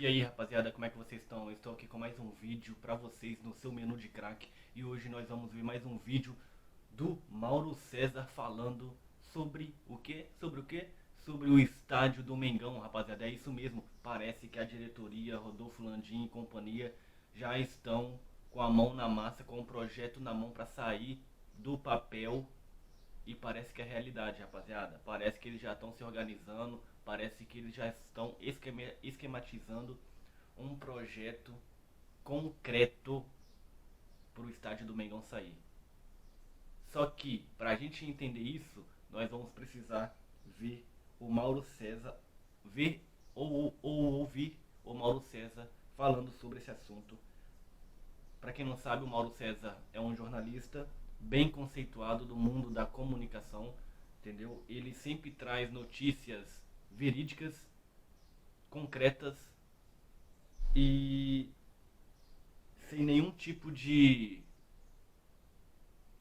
E aí, rapaziada, como é que vocês estão? Eu estou aqui com mais um vídeo pra vocês no seu menu de crack. E hoje nós vamos ver mais um vídeo do Mauro César falando sobre o quê? Sobre o quê? Sobre o estádio do Mengão, rapaziada. É isso mesmo. Parece que a diretoria, Rodolfo Landim e companhia já estão com a mão na massa, com o projeto na mão pra sair do papel e parece que é realidade, rapaziada. Parece que eles já estão se organizando, parece que eles já estão esquematizando um projeto concreto para o estádio do Mengão sair. Só que, para a gente entender isso, nós vamos precisar ver o Mauro César, ver ou ouvir o Mauro César falando sobre esse assunto. Para quem não sabe, o Mauro César é um jornalista bem conceituado do mundo da comunicação, entendeu? Ele sempre traz notícias verídicas, concretas e sem nenhum tipo de,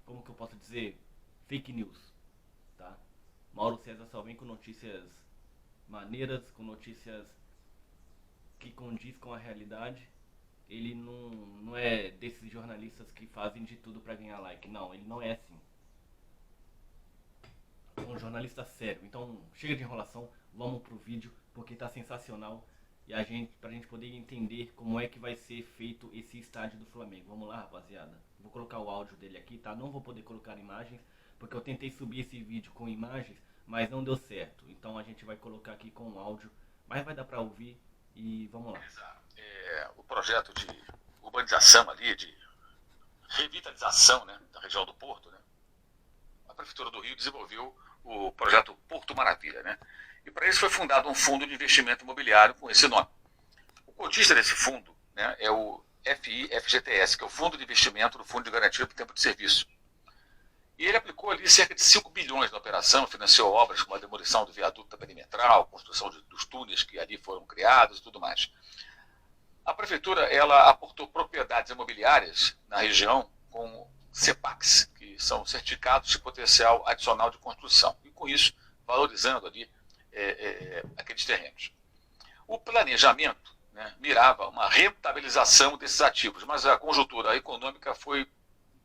como que eu posso dizer, fake news, tá? Mauro César só vem com notícias maneiras, com notícias que condiz com a realidade. Ele não é desses jornalistas que fazem de tudo pra ganhar like. Não, ele não é assim. É um jornalista sério. Então, chega de enrolação, vamos pro vídeo, porque tá sensacional. E pra gente poder entender como é que vai ser feito esse estádio do Flamengo. Vamos lá, rapaziada. Vou colocar o áudio dele aqui, tá? Não vou poder colocar imagens, porque eu tentei subir esse vídeo com imagens, mas não deu certo. Então a gente vai colocar aqui com o áudio, mas vai dar pra ouvir e vamos lá. O projeto de urbanização ali, de revitalização, né, da região do Porto, né, a Prefeitura do Rio desenvolveu o projeto Porto Maravilha, né, e para isso foi fundado um fundo de investimento imobiliário com esse nome. O cotista desse fundo, né, é o FIFGTS, que é o Fundo de Investimento do Fundo de Garantia por Tempo de Serviço. E ele aplicou ali cerca de 5 bilhões na operação, financiou obras como a demolição do viaduto da perimetral, construção dos túneis que ali foram criados e tudo mais. A prefeitura ela aportou propriedades imobiliárias na região com CEPACs, que são certificados de potencial adicional de construção, e com isso valorizando ali aqueles terrenos. O planejamento, né, mirava uma rentabilização desses ativos, mas a conjuntura econômica foi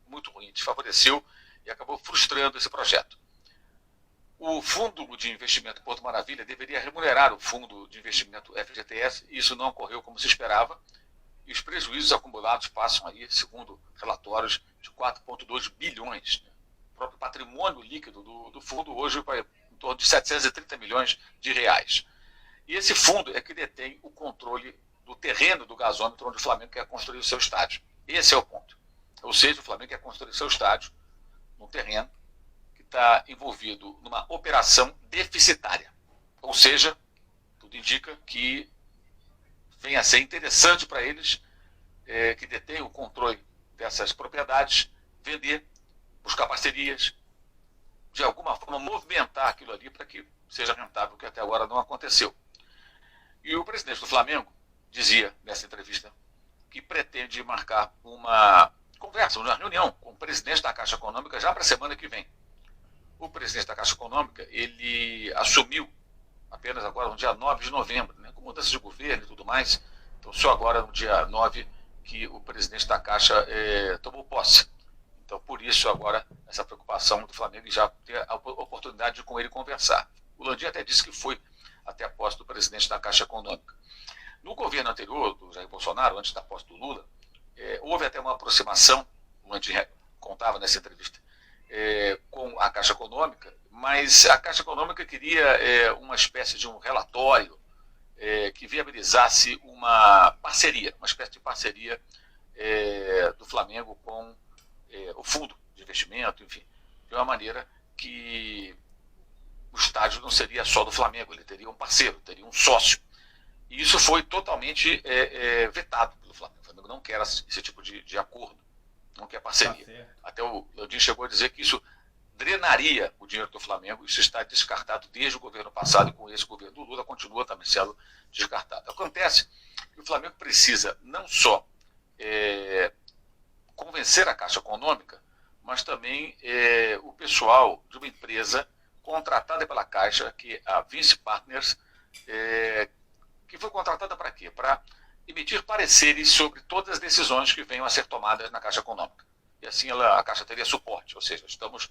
muito ruim, desfavoreceu e acabou frustrando esse projeto. O Fundo de Investimento Porto Maravilha deveria remunerar o Fundo de Investimento FGTS, e isso não ocorreu como se esperava, e os prejuízos acumulados passam aí, segundo relatórios, de 4,2 bilhões. O próprio patrimônio líquido do fundo hoje vai em torno de 730 milhões de reais. E esse fundo é que detém o controle do terreno do gasômetro onde o Flamengo quer construir o seu estádio. Esse é o ponto. Ou seja, o Flamengo quer construir o seu estádio num terreno está envolvido numa operação deficitária. Ou seja, tudo indica que venha a ser interessante para eles, que detêm o controle dessas propriedades, vender, buscar parcerias, de alguma forma movimentar aquilo ali para que seja rentável, que até agora não aconteceu. E o presidente do Flamengo dizia nessa entrevista que pretende marcar uma conversa, uma reunião com o presidente da Caixa Econômica já para a semana que vem. O presidente da Caixa Econômica, ele assumiu apenas agora no dia 9 de novembro, né, com mudança de governo e tudo mais. Então, só agora no dia 9 que o presidente da Caixa tomou posse. Então, por isso, agora, essa preocupação do Flamengo já ter a oportunidade de com ele conversar. O Landim até disse que foi até a posse do presidente da Caixa Econômica. No governo anterior, do Jair Bolsonaro, antes da posse do Lula, houve até uma aproximação, o Landim contava nessa entrevista, com a Caixa Econômica, mas a Caixa Econômica queria uma espécie de um relatório que viabilizasse uma parceria, uma espécie de parceria do Flamengo com o fundo de investimento, enfim, de uma maneira que o estádio não seria só do Flamengo, ele teria um parceiro, teria um sócio. E isso foi totalmente vetado pelo Flamengo. O Flamengo não quer esse tipo de acordo, não quer parceria. Até o Landim chegou a dizer que isso drenaria o dinheiro do Flamengo. Isso está descartado desde o governo passado, e com esse governo do Lula continua também sendo descartado. Acontece que o Flamengo precisa não só convencer a Caixa Econômica, mas também o pessoal de uma empresa contratada pela Caixa, que é a Vinci Partners, que foi contratada para quê? para emitir pareceres sobre todas as decisões que venham a ser tomadas na Caixa Econômica. E assim a Caixa teria suporte, ou seja, estamos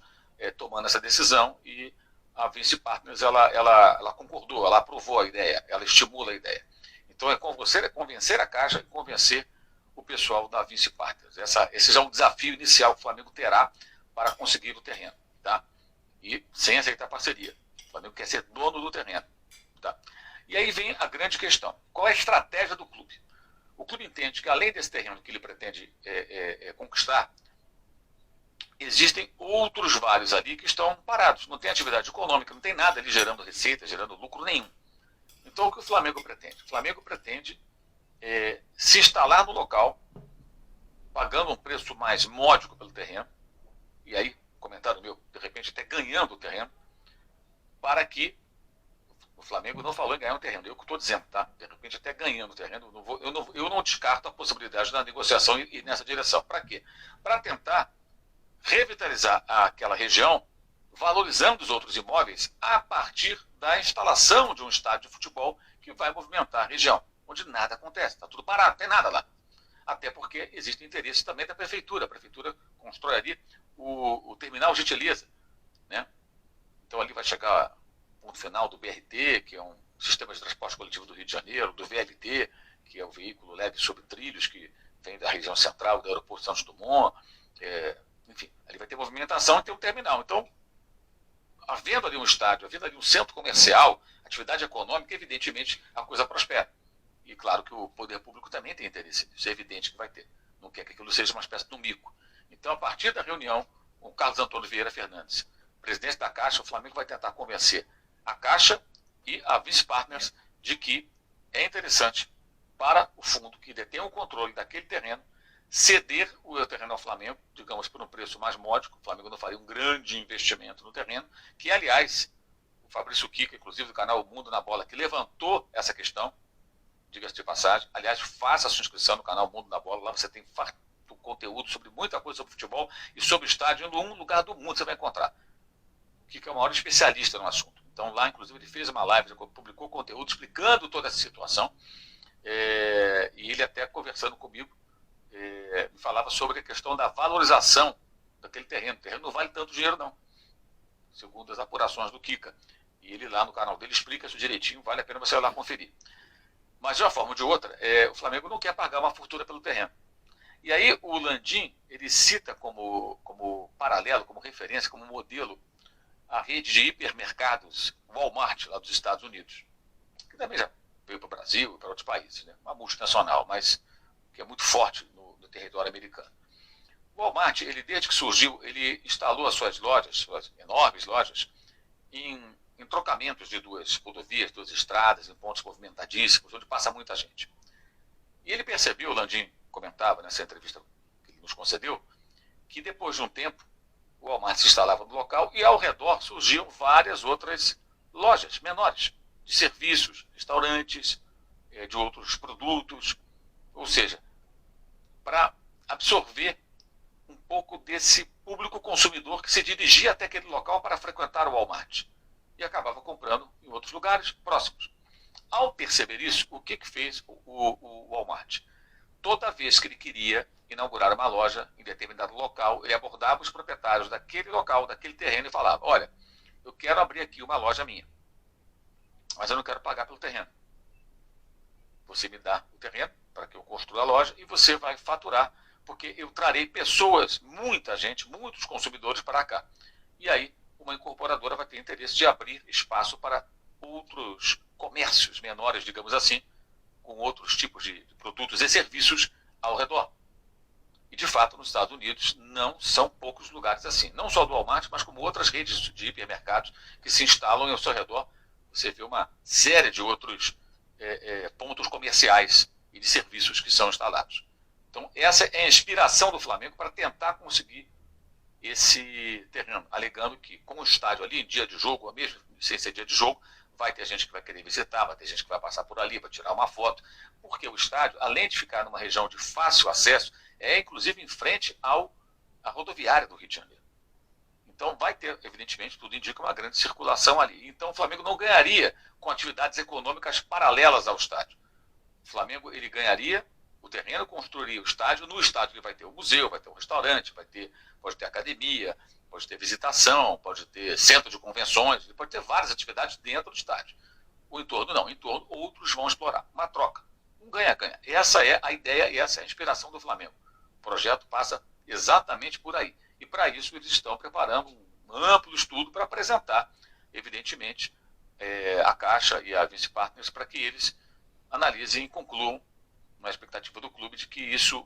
tomando essa decisão e a Vinci Partners ela concordou, ela aprovou a ideia, ela estimula a ideia. Então é convencer a Caixa e convencer o pessoal da Vinci Partners. Esse já é um desafio inicial que o Flamengo terá para conseguir o terreno. Tá? E sem aceitar parceria. O Flamengo quer ser dono do terreno. Tá? E aí vem a grande questão. Qual é a estratégia do clube? O clube entende que além desse terreno que ele pretende conquistar, existem outros vários ali que estão parados. Não tem atividade econômica, não tem nada ali gerando receita, gerando lucro nenhum. Então o que o Flamengo pretende? O Flamengo pretende se instalar no local, pagando um preço mais módico pelo terreno, e aí, comentário meu, de repente até ganhando o terreno, para que o Flamengo não falou em ganhar o terreno, eu que estou dizendo, tá? De repente até ganhando o terreno, eu não descarto a possibilidade da negociação e nessa direção. Para quê? Para tentar revitalizar aquela região, valorizando os outros imóveis a partir da instalação de um estádio de futebol que vai movimentar a região, onde nada acontece, está tudo parado, não tem nada lá. Até porque existe interesse também da prefeitura. A prefeitura constrói ali o terminal Gentileza, né? Então ali vai chegar o ponto final do BRT, que é um sistema de transporte coletivo do Rio de Janeiro, do VLT, que é o veículo leve sobre trilhos, que vem da região central do aeroporto Santos Dumont. Enfim, ali vai ter movimentação e ter um terminal. Então, havendo ali um estádio, havendo ali um centro comercial, atividade econômica, evidentemente a coisa prospera. E claro que o poder público também tem interesse nisso, é evidente que vai ter. Não quer que aquilo seja uma espécie de um mico. Então, a partir da reunião com o Carlos Antônio Vieira Fernandes, presidente da Caixa, o Flamengo vai tentar convencer a Caixa e a Vinci Partners de que é interessante para o fundo que detém o controle daquele terreno ceder o terreno ao Flamengo, digamos, por um preço mais módico. O Flamengo não faria um grande investimento no terreno, que, aliás, o Fabrício Kika, inclusive do canal O Mundo na Bola, que levantou essa questão, diga-se de passagem. Aliás, faça a sua inscrição no canal Mundo na Bola, lá você tem farto conteúdo sobre muita coisa sobre futebol e sobre estádio, em um lugar do mundo você vai encontrar. O Kika é o maior especialista no assunto. Então lá, inclusive, ele fez uma live, publicou conteúdo explicando toda essa situação, e ele até conversando comigo, me falava sobre a questão da valorização daquele terreno. O terreno não vale tanto dinheiro, não, segundo as apurações do Kika. E ele lá no canal dele explica isso direitinho, vale a pena você ir lá conferir. Mas de uma forma ou de outra, o Flamengo não quer pagar uma fortuna pelo terreno. E aí o Landim, ele cita como paralelo, como referência, como modelo, a rede de hipermercados Walmart, lá dos Estados Unidos, que também já veio para o Brasil e para outros países, né? Uma multinacional, mas que é muito forte no território americano. O Walmart, ele, desde que surgiu, ele instalou as suas lojas, suas enormes lojas, em trocamentos de duas rodovias, duas estradas, em pontos movimentadíssimos, onde passa muita gente. E ele percebeu, o Landim comentava nessa entrevista que ele nos concedeu, que depois de um tempo, o Walmart se instalava no local e ao redor surgiam várias outras lojas menores, de serviços, restaurantes, de outros produtos, ou seja, para absorver um pouco desse público consumidor que se dirigia até aquele local para frequentar o Walmart e acabava comprando em outros lugares próximos. Ao perceber isso, o que fez o Walmart? Toda vez que ele queria inaugurar uma loja em determinado local, ele abordava os proprietários daquele local, daquele terreno e falava: olha, eu quero abrir aqui uma loja minha, mas eu não quero pagar pelo terreno. Você me dá o terreno para que eu construa a loja e você vai faturar, porque eu trarei pessoas, muita gente, muitos consumidores para cá. E aí uma incorporadora vai ter interesse de abrir espaço para outros comércios menores, digamos assim, com outros tipos de produtos e serviços ao redor. E, de fato, nos Estados Unidos não são poucos lugares assim. Não só do Walmart, mas como outras redes de hipermercados que se instalam ao seu redor. Você vê uma série de outros pontos comerciais e de serviços que são instalados. Então, essa é a inspiração do Flamengo para tentar conseguir esse terreno, alegando que com o estádio ali, em dia de jogo, mesmo sem ser dia de jogo, vai ter gente que vai querer visitar, vai ter gente que vai passar por ali, vai tirar uma foto, porque o estádio, além de ficar numa região de fácil acesso, é inclusive em frente à rodoviária do Rio de Janeiro. Então vai ter, evidentemente, tudo indica uma grande circulação ali. Então o Flamengo não ganharia com atividades econômicas paralelas ao estádio. Flamengo ele ganharia o terreno, construiria o estádio. No estádio ele vai ter o museu, vai ter um restaurante, pode ter academia, pode ter visitação, pode ter centro de convenções, ele pode ter várias atividades dentro do estádio. O entorno não, o entorno outros vão explorar. Uma troca, um ganha-ganha. Essa é a ideia e essa é a inspiração do Flamengo. O projeto passa exatamente por aí. E para isso eles estão preparando um amplo estudo para apresentar, evidentemente, a Caixa e a Vinci Partners para que eles analisem e concluam, na expectativa do clube, de que isso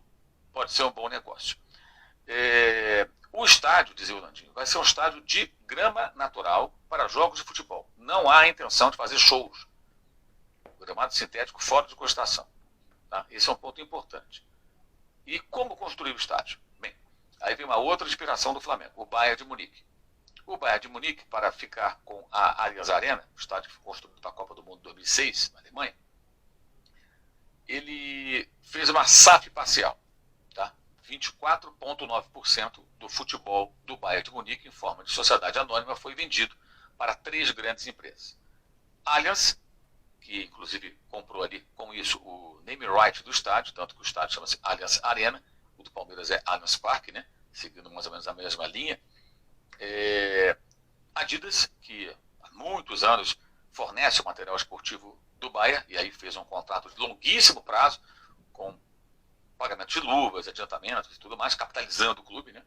pode ser um bom negócio. O estádio, dizia o Landim, vai ser um estádio de grama natural para jogos de futebol. Não há intenção de fazer shows. Gramado sintético fora de costação. Tá? Esse é um ponto importante. E como construir o estádio? Bem, aí vem uma outra inspiração do Flamengo, o Bayern de Munique. O Bayern de Munique, para ficar com a Allianz Arena, o estádio que foi construído para a Copa do Mundo 2006, na Alemanha, ele fez uma SAF parcial. Tá? 24,9% do futebol do Bayern de Munique, em forma de sociedade anônima, foi vendido para 3 grandes empresas. Allianz, que inclusive comprou ali com isso o name right do estádio, tanto que o estádio chama-se Allianz Arena, o do Palmeiras é Allianz Parque, né? Seguindo mais ou menos a mesma linha. Adidas, que há muitos anos fornece o material esportivo do Bayern, e aí fez um contrato de longuíssimo prazo, com pagamento de luvas, adiantamentos e tudo mais, capitalizando o clube, né?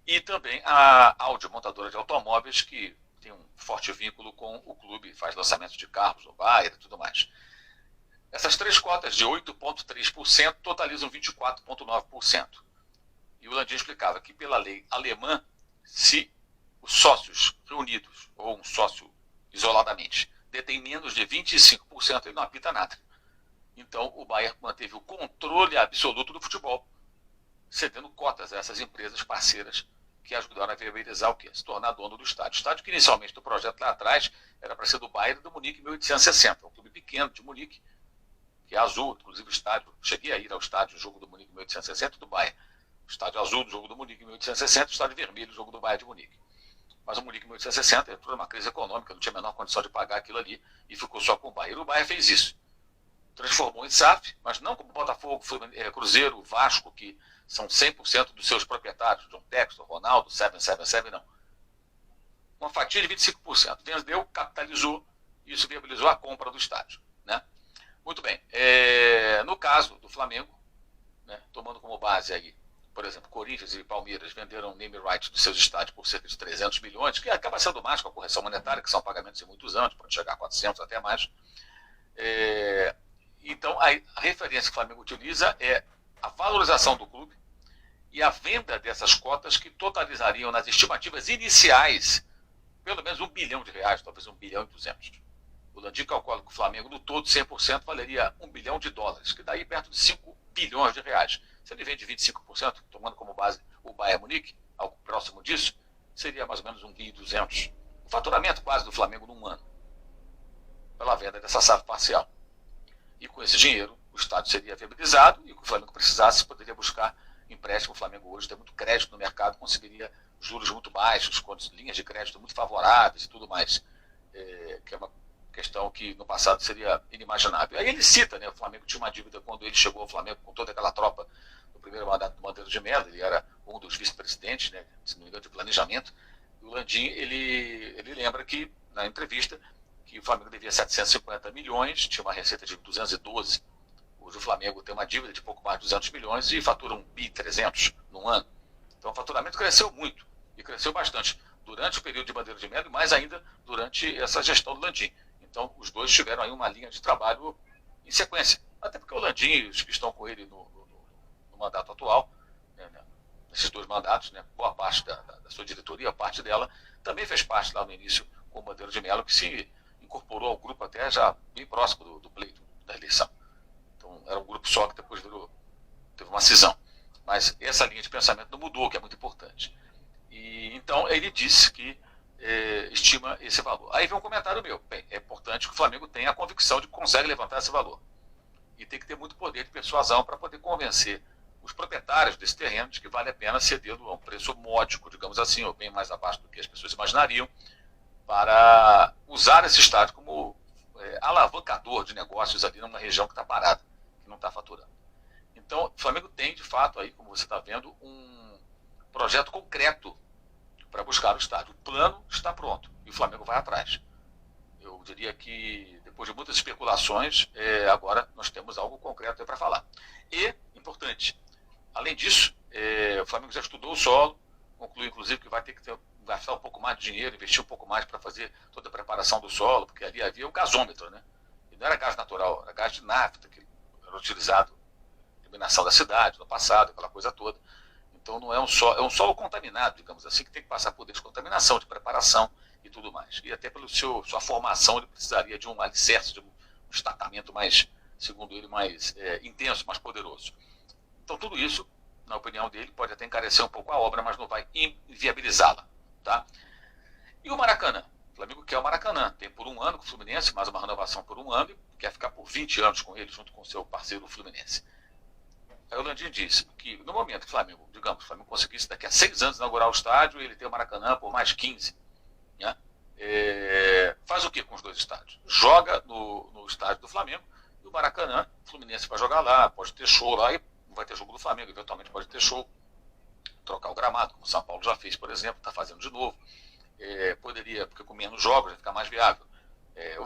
E também a Audi, montadora de automóveis, que tem um forte vínculo com o clube, faz lançamentos de carros no Bayern e tudo mais. Essas 3 cotas de 8,3% totalizam 24,9%. E o Landim explicava que pela lei alemã, se os sócios reunidos, ou um sócio isoladamente, detém menos de 25%, ele não apita nada. Então o Bayern manteve o controle absoluto do futebol, cedendo cotas a essas empresas parceiras que ajudaram a viabilizar o quê? Se tornar dono do estádio. O estádio que inicialmente do projeto lá atrás era para ser do Bayern e do Munique em 1860, um clube pequeno de Munique, que é azul, inclusive o estádio, cheguei a ir ao estádio, o jogo do Munique em 1860 do Bayern. O estádio azul do jogo do Munique em 1860, o estádio vermelho do jogo do Bayern de Munique. Mas o Munique em 1860 entrou numa crise econômica, não tinha a menor condição de pagar aquilo ali e ficou só com o Bayern. E o Bayern fez isso. Transformou em SAF, mas não como Botafogo, Cruzeiro, Vasco, que são 100% dos seus proprietários, John Textor, Ronaldo, 777, não. Uma fatia de 25%. Vendeu, capitalizou, e isso viabilizou a compra do estádio. Né? Muito bem. No caso do Flamengo, né, tomando como base aí, por exemplo, Corinthians e Palmeiras venderam name rights dos seus estádios por cerca de 300 milhões, que acaba sendo mais com a correção monetária, que são pagamentos de muitos anos, pode chegar a 400 até mais. Então, a referência que o Flamengo utiliza é a valorização do clube e a venda dessas cotas que totalizariam nas estimativas iniciais pelo menos R$1 bilhão, talvez R$1,2 bilhão. O Landim calcula que o Flamengo, no todo, 100%, valeria US$1 bilhão, que daí perto de R$5 bilhões. Se ele vende 25%, tomando como base o Bayern Munique, algo próximo disso, seria mais ou menos R$1,2 bilhão. O faturamento quase do Flamengo num ano, pela venda dessa SAF parcial. E com esse dinheiro, o estádio seria viabilizado e o que o Flamengo precisasse poderia buscar empréstimo. O Flamengo hoje tem muito crédito no mercado, conseguiria juros muito baixos, linhas de crédito muito favoráveis e tudo mais, que é uma questão que no passado seria inimaginável. Aí ele cita, né, o Flamengo tinha uma dívida quando ele chegou ao Flamengo com toda aquela tropa no primeiro mandato do Bandeira de Mello, ele era um dos vice-presidentes, né, se não me engano, de planejamento. E o Landim, ele lembra que, na entrevista, que o Flamengo devia 750 milhões, tinha uma receita de 212. Hoje o Flamengo tem uma dívida de pouco mais de 200 milhões e fatura R$1,3 bilhão num ano. Então o faturamento cresceu muito, e cresceu bastante durante o período de Bandeira de Mello e mais ainda durante essa gestão do Landim. Então os dois tiveram aí uma linha de trabalho em sequência. Até porque o Landim e os que estão com ele no mandato atual, né, nesses 2 mandatos, né, boa parte da sua diretoria, parte dela, também fez parte lá no início com o Bandeira de Mello, que se incorporou ao grupo até já bem próximo do pleito da eleição. Então era um grupo só que depois teve uma cisão. Mas essa linha de pensamento não mudou, que é muito importante. E então ele disse que estima esse valor. Aí vem um comentário meu. Bem, é importante que o Flamengo tenha a convicção de que consegue levantar esse valor. E tem que ter muito poder de persuasão para poder convencer os proprietários desse terreno de que vale a pena cedê-lo a um preço módico, digamos assim, ou bem mais abaixo do que as pessoas imaginariam, para usar esse estádio como alavancador de negócios ali numa região que está parada, que não está faturando. Então, o Flamengo tem, de fato, aí, como você está vendo, um projeto concreto para buscar o estádio. O plano está pronto e o Flamengo vai atrás. Eu diria que, depois de muitas especulações, agora nós temos algo concreto para falar. E, importante, além disso, o Flamengo já estudou o solo, concluiu, inclusive, que vai ter que gastar um pouco mais de dinheiro, investir um pouco mais para fazer toda a preparação do solo, porque ali havia o gasômetro, né? E não era gás natural, era gás de nafta, que era utilizado na iluminação da cidade, no passado, aquela coisa toda. Então não é um solo contaminado, digamos assim, que tem que passar por descontaminação, de preparação e tudo mais. E até pela sua formação, ele precisaria de um alicerce, de um destacamento mais, segundo ele, mais intenso, mais poderoso. Então tudo isso, na opinião dele, pode até encarecer um pouco a obra, mas não vai inviabilizá-la. Tá? E o Maracanã? O Flamengo quer o Maracanã. Tem por 1 ano com o Fluminense, mais uma renovação por 1 ano, e quer ficar por 20 anos com ele, junto com o seu parceiro Fluminense. Aí o Landim disse que no momento que o Flamengo, digamos, o Flamengo conseguisse daqui a 6 anos inaugurar o estádio, ele tem o Maracanã por mais 15. Né? Faz o que com os 2 estádios? Joga no estádio do Flamengo e o Maracanã, o Fluminense vai jogar lá, pode ter show lá, e não vai ter jogo do Flamengo, eventualmente pode ter show, trocar o gramado, como o São Paulo já fez, por exemplo, está fazendo de novo. Poderia, porque com menos jogos vai ficar mais viável.